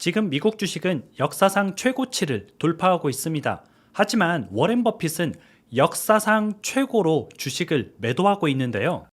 지금 미국 주식은 역사상 최고치를 돌파하고 있습니다. 하지만 워렌 버핏은 역사상 최고로 주식을 매도하고 있는데요.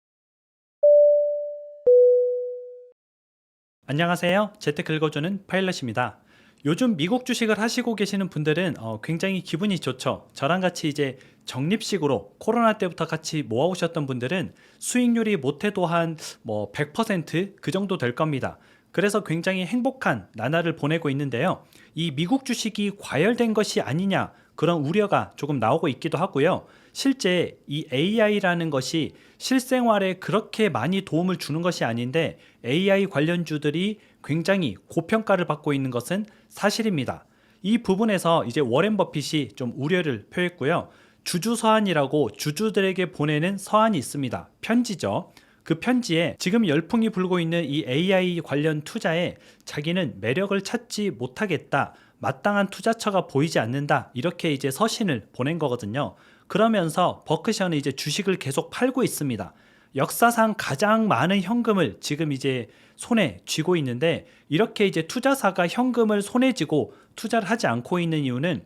안녕하세요. 재테크 읽어주는 파일럿입니다. 요즘 미국 주식을 하시고 계시는 분들은 굉장히 기분이 좋죠. 저랑 같이 이제 적립식으로 코로나 때부터 같이 모아오셨던 분들은 수익률이 못해도 한 100%그 정도 될 겁니다. 그래서 굉장히 행복한 나날을 보내고 있는데요. 이 미국 주식이 과열된 것이 아니냐, 그런 우려가 조금 나오고 있기도 하고요. 실제 이 AI라는 것이 실생활에 그렇게 많이 도움을 주는 것이 아닌데 AI 관련주들이 굉장히 고평가를 받고 있는 것은 사실입니다. 이 부분에서 이제 워렌 버핏이 좀 우려를 표했고요. 주주 서한이라고 주주들에게 보내는 서한이 있습니다. 편지죠. 그 편지에 지금 열풍이 불고 있는 이 AI 관련 투자에 자기는 매력을 찾지 못하겠다, 마땅한 투자처가 보이지 않는다, 이렇게 이제 서신을 보낸 거거든요. 그러면서 버크셔는 이제 주식을 계속 팔고 있습니다. 역사상 가장 많은 현금을 지금 이제 손에 쥐고 있는데, 이렇게 이제 투자사가 현금을 손에 쥐고 투자를 하지 않고 있는 이유는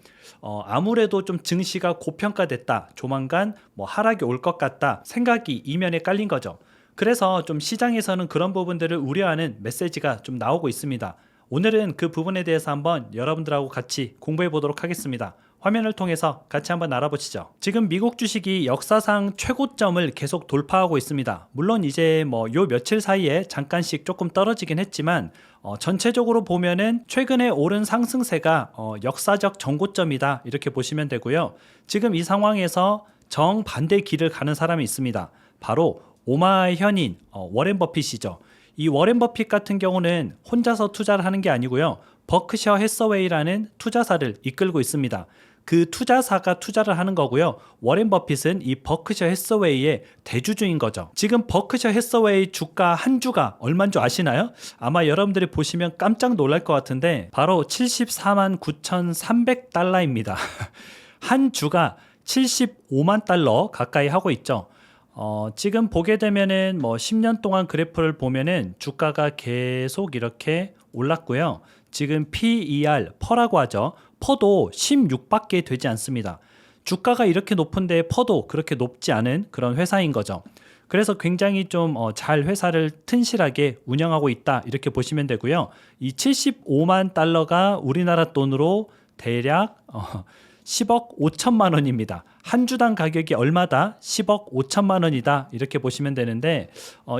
아무래도 좀 증시가 고평가됐다, 조만간 하락이 올 것 같다 생각이 이면에 깔린 거죠. 그래서 좀 시장에서는 그런 부분들을 우려하는 메시지가 좀 나오고 있습니다. 오늘은 그 부분에 대해서 한번 여러분들하고 같이 공부해 보도록 하겠습니다. 화면을 통해서 같이 한번 알아보시죠. 지금 미국 주식이 역사상 최고점을 계속 돌파하고 있습니다. 물론 이제 요 며칠 사이에 잠깐씩 조금 떨어지긴 했지만 전체적으로 보면은 최근에 오른 상승세가 역사적 정고점이다, 이렇게 보시면 되고요. 지금 이 상황에서 정반대 길을 가는 사람이 있습니다. 바로 오마의 현인 워렌 버핏이죠. 이 워렌 버핏 같은 경우는 혼자서 투자를 하는 게 아니고요. 버크셔 해서웨이라는 투자사를 이끌고 있습니다. 그 투자사가 투자를 하는 거고요. 워렌 버핏은 이 버크셔 해서웨이의 대주주인 거죠. 지금 버크셔 해서웨이 주가 한 주가 얼마인 줄 아시나요? 아마 여러분들이 보시면 깜짝 놀랄 것 같은데 바로 74만 9,300달러입니다. 한 주가 75만 달러 가까이 하고 있죠. 지금 보게 되면은 10년 동안 그래프를 보면은 주가가 계속 이렇게 올랐고요. 지금 PER, 퍼라고 하죠. 퍼도 16밖에 되지 않습니다. 주가가 이렇게 높은데 퍼도 그렇게 높지 않은 그런 회사인 거죠. 그래서 굉장히 좀 잘 회사를 튼실하게 운영하고 있다, 이렇게 보시면 되고요. 이 75만 달러가 우리나라 돈으로 대략 10억 5천만 원입니다. 한 주당 가격이 얼마다? 10억 5천만 원이다, 이렇게 보시면 되는데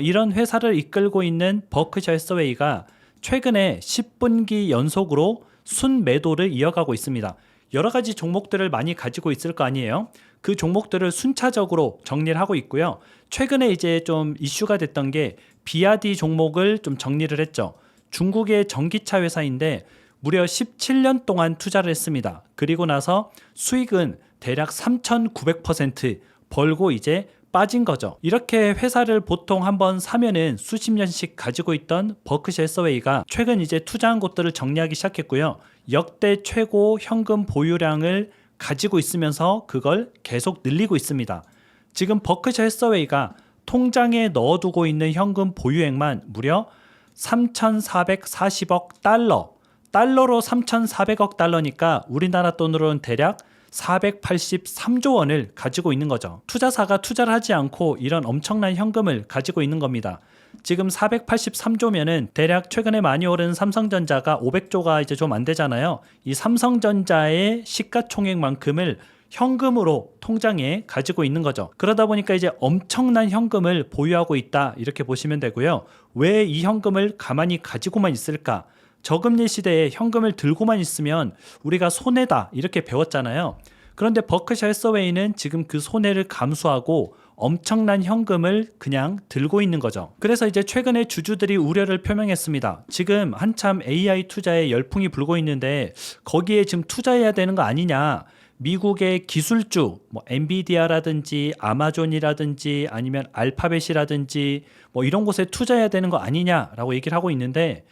이런 회사를 이끌고 있는 버크셔 해서웨이가 최근에 10분기 연속으로 순매도를 이어가고 있습니다. 여러 가지 종목들을 많이 가지고 있을 거 아니에요. 그 종목들을 순차적으로 정리를 하고 있고요. 최근에 이제 좀 이슈가 됐던 게 비아디 종목을 좀 정리를 했죠. 중국의 전기차 회사인데 무려 17년 동안 투자를 했습니다. 그리고 나서 수익은 대략 3,900% 벌고 이제 빠진 거죠. 이렇게 회사를 보통 한번 사면은 수십 년씩 가지고 있던 버크셔 해서웨이가 최근 이제 투자한 곳들을 정리하기 시작했고요. 역대 최고 현금 보유량을 가지고 있으면서 그걸 계속 늘리고 있습니다. 지금 버크셔 해서웨이가 통장에 넣어두고 있는 현금 보유액만 무려 3,440억 달러. 달러로 3,400억 달러니까 우리나라 돈으로는 대략 483조 원을 가지고 있는 거죠. 투자사가 투자를 하지 않고 이런 엄청난 현금을 가지고 있는 겁니다. 지금 483조면은 대략 최근에 많이 오른 삼성전자가 500조가 이제 좀 안 되잖아요. 이 삼성전자의 시가총액만큼을 현금으로 통장에 가지고 있는 거죠. 그러다 보니까 이제 엄청난 현금을 보유하고 있다, 이렇게 보시면 되고요. 왜 이 현금을 가만히 가지고만 있을까? 저금리 시대에 현금을 들고만 있으면 우리가 손해다, 이렇게 배웠잖아요. 그런데 버크셔 해서웨이는 지금 그 손해를 감수하고 엄청난 현금을 그냥 들고 있는 거죠. 그래서 이제 최근에 주주들이 우려를 표명했습니다. 지금 한참 AI 투자에 열풍이 불고 있는데 거기에 지금 투자해야 되는 거 아니냐. 미국의 기술주, 엔비디아라든지 아마존이라든지 아니면 알파벳이라든지 이런 곳에 투자해야 되는 거 아니냐라고 얘기를 하고 있는데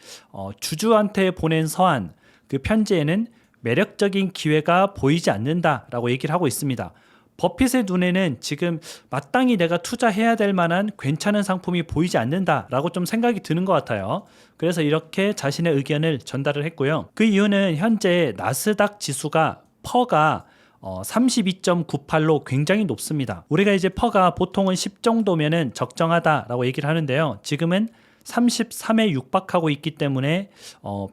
주주한테 보낸 서한, 그 편지에는 매력적인 기회가 보이지 않는다라고 얘기를 하고 있습니다. 버핏의 눈에는 지금 마땅히 내가 투자해야 될 만한 괜찮은 상품이 보이지 않는다라고 좀 생각이 드는 것 같아요. 그래서 이렇게 자신의 의견을 전달을 했고요. 그 이유는 현재 나스닥 지수가 퍼가 32.98로 굉장히 높습니다. 우리가 이제 퍼가 보통은 10 정도면은 적정하다라고 얘기를 하는데요. 지금은 33에 육박하고 있기 때문에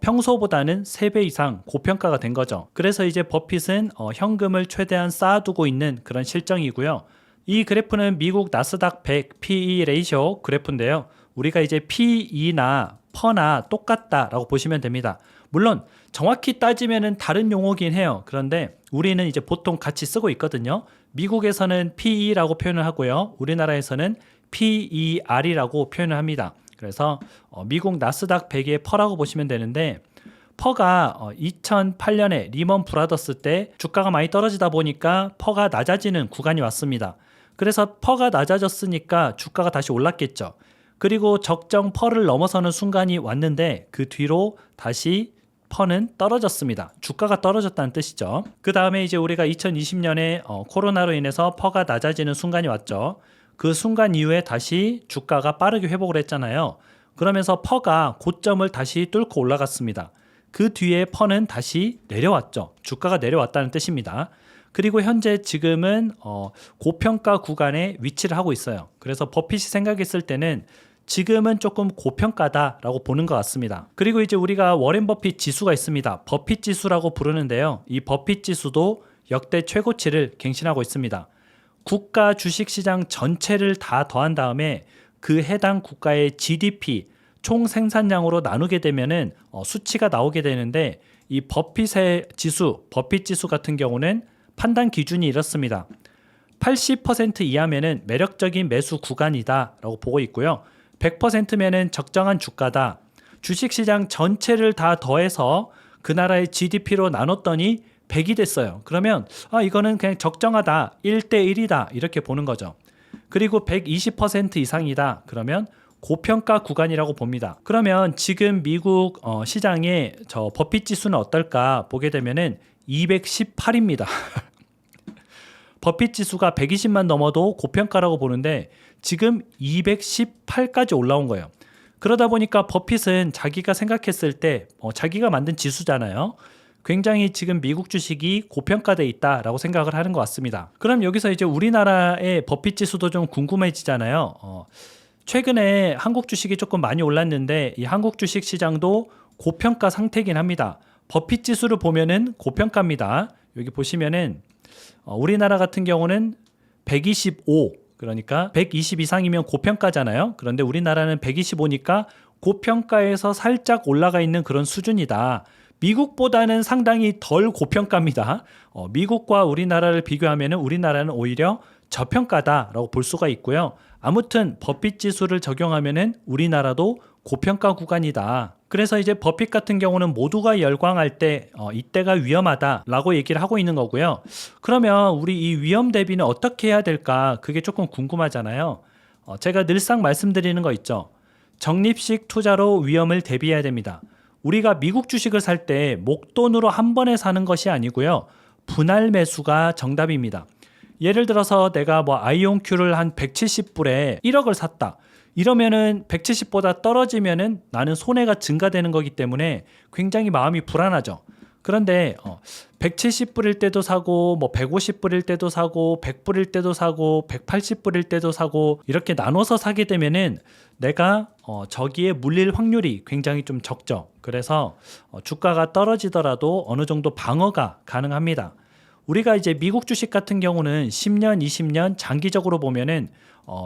평소보다는 3배 이상 고평가가 된 거죠. 그래서 이제 버핏은 현금을 최대한 쌓아두고 있는 그런 실정이고요. 이 그래프는 미국 나스닥 100 PE 레이쇼 그래프인데요. 우리가 이제 PE나 퍼나 똑같다라고 보시면 됩니다. 물론 정확히 따지면은 다른 용어긴 해요. 그런데 우리는 이제 보통 같이 쓰고 있거든요. 미국에서는 PE라고 표현을 하고요. 우리나라에서는 PER이라고 표현을 합니다. 그래서 미국 나스닥 100의 퍼라고 보시면 되는데, 퍼가 2008년에 리먼 브라더스 때 주가가 많이 떨어지다 보니까 퍼가 낮아지는 구간이 왔습니다. 그래서 퍼가 낮아졌으니까 주가가 다시 올랐겠죠. 그리고 적정 퍼를 넘어서는 순간이 왔는데 그 뒤로 다시 퍼는 떨어졌습니다. 주가가 떨어졌다는 뜻이죠. 그 다음에 이제 우리가 2020년에 코로나로 인해서 퍼가 낮아지는 순간이 왔죠. 그 순간 이후에 다시 주가가 빠르게 회복을 했잖아요. 그러면서 퍼가 고점을 다시 뚫고 올라갔습니다. 그 뒤에 퍼는 다시 내려왔죠. 주가가 내려왔다는 뜻입니다. 그리고 현재 지금은 고평가 구간에 위치를 하고 있어요. 그래서 버핏이 생각했을 때는 지금은 조금 고평가다라고 보는 것 같습니다. 그리고 이제 우리가 워렌 버핏 지수가 있습니다. 버핏 지수라고 부르는데요. 이 버핏 지수도 역대 최고치를 갱신하고 있습니다. 국가 주식시장 전체를 다 더한 다음에 그 해당 국가의 GDP 총 생산량으로 나누게 되면은 수치가 나오게 되는데, 이 버핏의 지수, 버핏 지수 같은 경우는 판단 기준이 이렇습니다. 80% 이하면은 매력적인 매수 구간이다라고 보고 있고요. 100%면은 적정한 주가다. 주식시장 전체를 다 더해서 그 나라의 GDP로 나눴더니 100이 됐어요. 그러면 이거는 그냥 적정하다, 1대1이다 이렇게 보는 거죠. 그리고 120% 이상이다. 그러면 고평가 구간이라고 봅니다. 그러면 지금 미국 시장의 저 버핏 지수는 어떨까 보게 되면은 218입니다. 버핏 지수가 120만 넘어도 고평가라고 보는데 지금 218까지 올라온 거예요. 그러다 보니까 버핏은 자기가 생각했을 때 자기가 만든 지수잖아요. 굉장히 지금 미국 주식이 고평가돼 있다라고 생각을 하는 것 같습니다. 그럼 여기서 이제 우리나라의 버핏 지수도 좀 궁금해지잖아요. 최근에 한국 주식이 조금 많이 올랐는데 이 한국 주식 시장도 고평가 상태이긴 합니다. 버핏 지수를 보면은 고평가입니다. 여기 보시면은 우리나라 같은 경우는 125, 그러니까 120 이상이면 고평가잖아요. 그런데 우리나라는 125니까 고평가에서 살짝 올라가 있는 그런 수준이다. 미국보다는 상당히 덜 고평가입니다. 미국과 우리나라를 비교하면 우리나라는 오히려 저평가다라고 볼 수가 있고요. 아무튼 버핏 지수를 적용하면 우리나라도 고평가 구간이다. 그래서 이제 버핏 같은 경우는 모두가 열광할 때 이때가 위험하다라고 얘기를 하고 있는 거고요. 그러면 우리 이 위험 대비는 어떻게 해야 될까? 그게 조금 궁금하잖아요. 제가 늘상 말씀드리는 거 있죠. 적립식 투자로 위험을 대비해야 됩니다. 우리가 미국 주식을 살 때 목돈으로 한 번에 사는 것이 아니고요. 분할 매수가 정답입니다. 예를 들어서 내가 아이온큐를 한 170불에 1억을 샀다. 이러면은 170보다 떨어지면은 나는 손해가 증가되는 거기 때문에 굉장히 마음이 불안하죠. 그런데 170불일 때도 사고 150불일 때도 사고 100불일 때도 사고 180불일 때도 사고 이렇게 나눠서 사게 되면은 내가 저기에 물릴 확률이 굉장히 좀 적죠. 그래서 주가가 떨어지더라도 어느 정도 방어가 가능합니다. 우리가 이제 미국 주식 같은 경우는 10년, 20년 장기적으로 보면은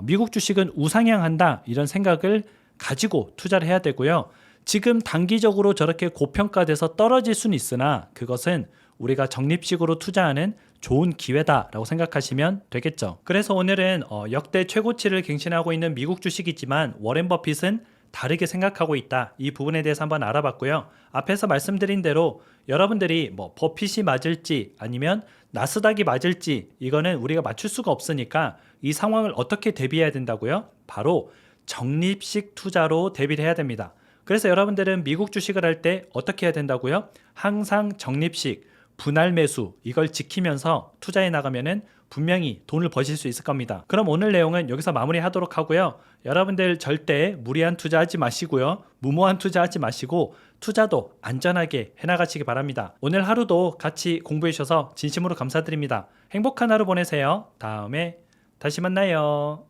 미국 주식은 우상향한다 이런 생각을 가지고 투자를 해야 되고요. 지금 단기적으로 저렇게 고평가돼서 떨어질 수는 있으나 그것은 우리가 적립식으로 투자하는 좋은 기회다라고 생각하시면 되겠죠. 그래서 오늘은 역대 최고치를 갱신하고 있는 미국 주식이지만 워렌 버핏은 다르게 생각하고 있다. 이 부분에 대해서 한번 알아봤고요. 앞에서 말씀드린 대로 여러분들이 버핏이 맞을지 아니면 나스닥이 맞을지 이거는 우리가 맞출 수가 없으니까 이 상황을 어떻게 대비해야 된다고요? 바로 적립식 투자로 대비를 해야 됩니다. 그래서 여러분들은 미국 주식을 할 때 어떻게 해야 된다고요? 항상 적립식, 분할 매수 이걸 지키면서 투자해 나가면은 분명히 돈을 버실 수 있을 겁니다. 그럼 오늘 내용은 여기서 마무리하도록 하고요. 여러분들 절대 무리한 투자하지 마시고요. 무모한 투자하지 마시고 투자도 안전하게 해나가시기 바랍니다. 오늘 하루도 같이 공부해 주셔서 진심으로 감사드립니다. 행복한 하루 보내세요. 다음에 다시 만나요.